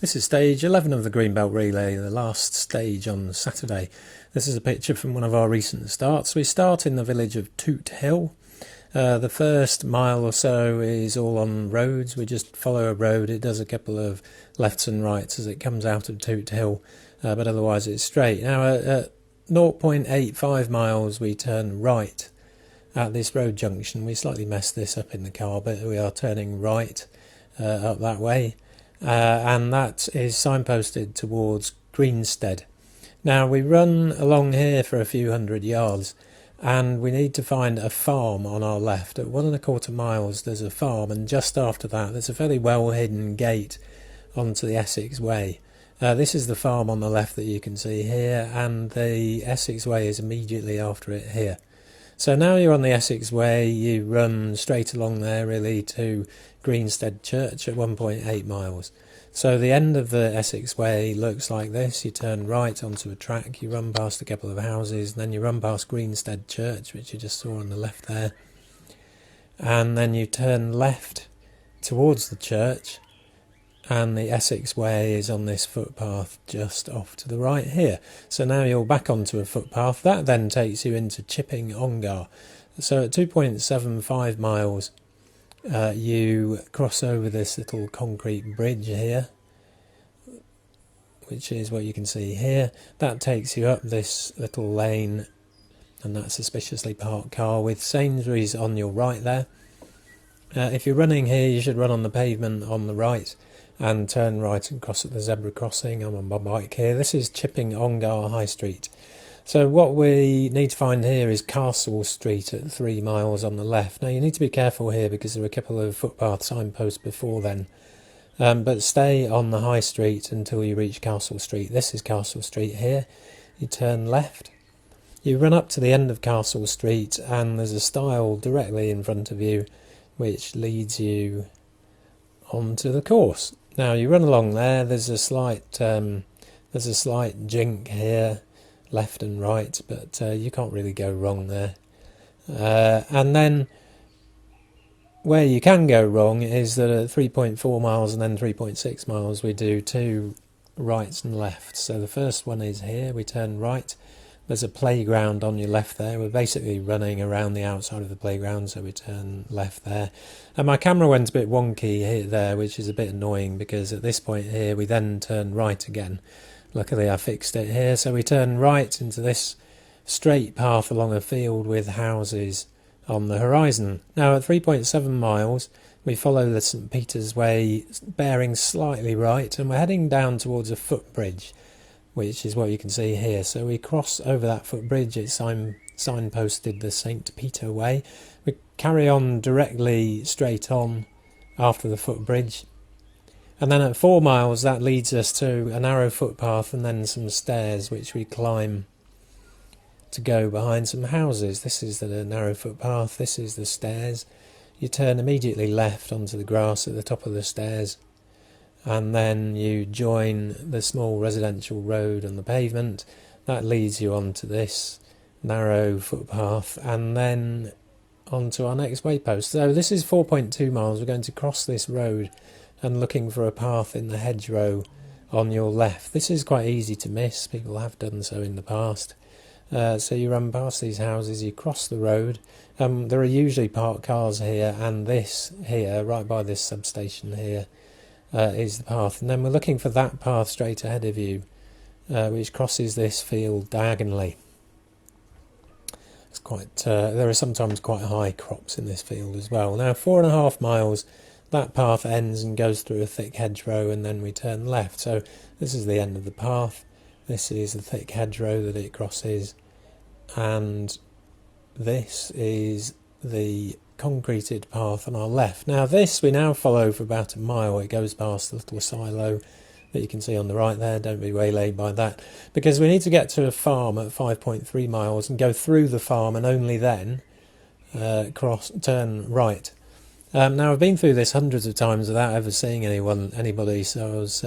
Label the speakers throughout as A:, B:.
A: This is stage 11 of the Greenbelt Relay, the last stage on Saturday. This is a picture from one of our recent starts. We start in the village of Toot Hill. The first mile or so is all on roads. We just follow a road. It does a couple of lefts and rights as it comes out of Toot Hill, but otherwise it's straight. Now at 0.85 miles we turn right at this road junction. We slightly messed this up in the car, but we are turning right up that way. And that is signposted towards Greenstead. Now we run along here for a few hundred yards and we need to find a farm on our left. At 1¼ miles there's a farm, and just after that there's a fairly well hidden gate onto the Essex Way. This is the farm on the left that you can see here, and the Essex Way is immediately after it here. So now you're on the Essex Way, you run straight along there really to Greenstead Church at 1.8 miles. So the end of the Essex Way looks like this. You turn right onto a track, you run past a couple of houses, then you run past Greenstead Church, which you just saw on the left there. And then you turn left towards the church, and the Essex Way is on this footpath just off to the right here. So now you're back onto a footpath. That then takes you into Chipping Ongar. So at 2.75 miles you cross over this little concrete bridge here, which is what you can see here. That takes you up this little lane and that suspiciously parked car with Sainsbury's on your right there. If you're running here you should run on the pavement on the right and turn right and cross at the zebra crossing. I'm on my bike here. This is Chipping Ongar High Street. So what we need to find here is Castle Street at 3 miles on the left. Now you need to be careful here because there are a couple of footpath signposts before then. But stay on the high street until you reach Castle Street. This is Castle Street here. You turn left. You run up to the end of Castle Street and there's a stile directly in front of you which leads you onto the course. Now you run along there. There's a slight jink here, left and right, but you can't really go wrong there. And then where you can go wrong is that at 3.4 miles and then 3.6 miles we do two rights and lefts. So the first one is here. We turn right. There's a playground on your left there. We're basically running around the outside of the playground, so we turn left there. And my camera went a bit wonky here, there, which is a bit annoying because at this point here we then turn right again. Luckily I fixed it here, so we turn right into this straight path along a field with houses on the horizon. Now at 3.7 miles we follow the St Peter's Way, bearing slightly right, and we're heading down towards a footbridge, which is what you can see here. So we cross over that footbridge. It's signposted the St Peter Way. We carry on directly straight on after the footbridge, and then at 4 miles that leads us to a narrow footpath and then some stairs which we climb to go behind some houses. This is the narrow footpath, this is the stairs. You turn immediately left onto the grass at the top of the stairs, and then you join the small residential road on the pavement. That leads you onto this narrow footpath and then onto our next waypost. So this is 4.2 miles. We're going to cross this road and looking for a path in the hedgerow on your left. This is quite easy to miss. People have done so in the past. So you run past these houses, you cross the road. There are usually parked cars here, and this here, right by this substation here, is the path, and then we're looking for that path straight ahead of you, which crosses this field diagonally. It's quite there are sometimes quite high crops in this field as well. Now 4.5 miles that path ends and goes through a thick hedgerow, and then we turn left. So this is the end of the path, this is the thick hedgerow that it crosses, and this is the concreted path on our left. Now this we now follow for about a mile. It goes past the little silo that you can see on the right there. Don't be waylaid by that, because we need to get to a farm at 5.3 miles and go through the farm and only then turn right. Now I've been through this hundreds of times without ever seeing anybody, so I was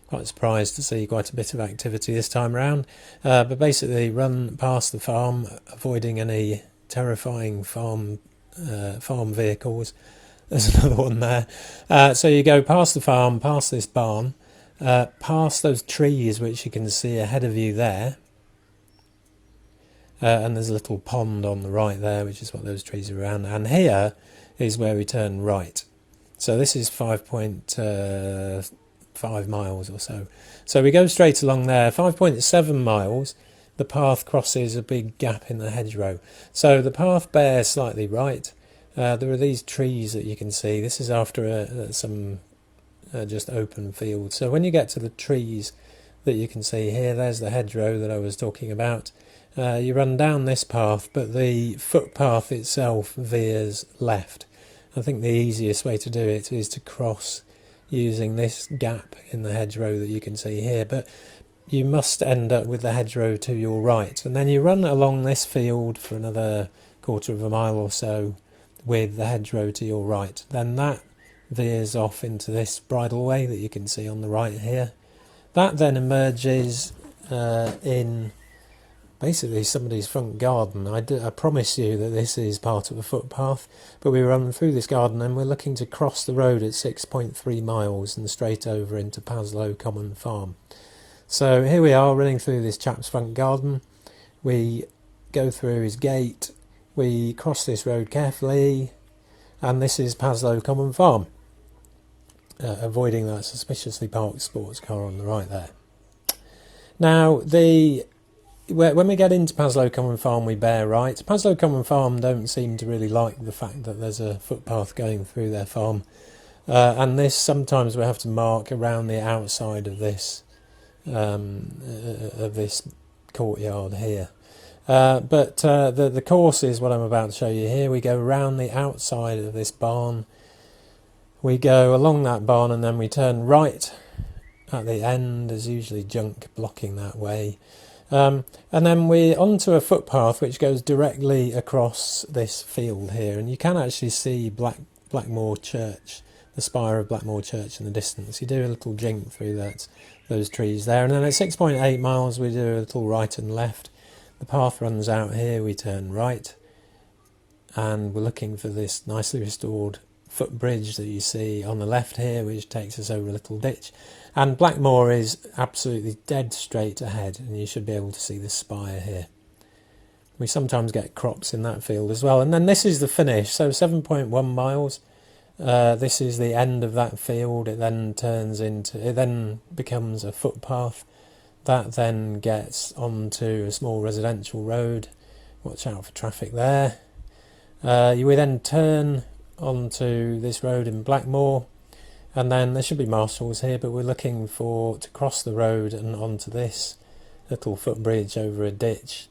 A: quite surprised to see quite a bit of activity this time around. But basically run past the farm, avoiding any terrifying farm vehicles. There's another one there. So you go past the farm, past this barn, past those trees which you can see ahead of you there, and there's a little pond on the right there, which is what those trees are around, and here is where we turn right. So this is 5.5 miles or so. So we go straight along there. 5.7 miles, the path crosses a big gap in the hedgerow. So the path bears slightly right. There are these trees that you can see. This is after some just open field. So when you get to the trees that you can see here, there's the hedgerow that I was talking about. You run down this path, but the footpath itself veers left. I think the easiest way to do it is to cross using this gap in the hedgerow that you can see here, but you must end up with the hedgerow to your right, and then you run along this field for another quarter of a mile or so with the hedgerow to your right. Then that veers off into this bridleway that you can see on the right here. That then emerges in basically somebody's front garden. I promise you that this is part of a footpath, but we run through this garden and we're looking to cross the road at 6.3 miles and straight over into Paslow Common Farm. So here we are running through this chap's front garden. We go through his gate, we cross this road carefully, and this is Paslow Common Farm, avoiding that suspiciously parked sports car on the right there. Now, when we get into Paslow Common Farm, we bear right. Paslow Common Farm don't seem to really like the fact that there's a footpath going through their farm, and this sometimes we have to mark around the outside of this courtyard here. But the course is what I'm about to show you here. We go around the outside of this barn, we go along that barn, and then we turn right at the end. There's usually junk blocking that way. And then we're onto a footpath which goes directly across this field here, and you can actually see Blackmore Church, the spire of Blackmore Church in the distance. You do a little jink through those trees there, and then at 6.8 miles we do a little right and left. The path runs out here, we turn right, and we're looking for this nicely restored footbridge that you see on the left here, which takes us over a little ditch. And Blackmore is absolutely dead straight ahead, and you should be able to see the spire here. We sometimes get crops in that field as well. And then this is the finish, so 7.1 miles. This is the end of that field. It then becomes a footpath. That then gets onto a small residential road. Watch out for traffic there. We then turn onto this road in Blackmore, and then there should be marshals here, but we're looking to cross the road and onto this little footbridge over a ditch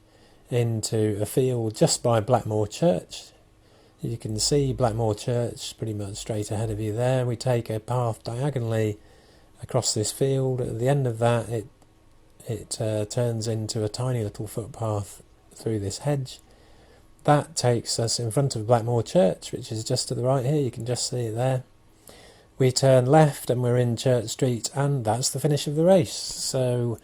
A: into a field just by Blackmore Church. You can see Blackmore Church pretty much straight ahead of you there. We take a path diagonally across this field. At the end of that, it turns into a tiny little footpath through this hedge. That takes us in front of Blackmore Church, which is just to the right here. You can just see it there. We turn left and we're in Church Street, and that's the finish of the race. So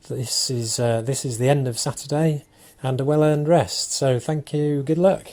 A: this is the end of Saturday and a well-earned rest. So thank you, good luck.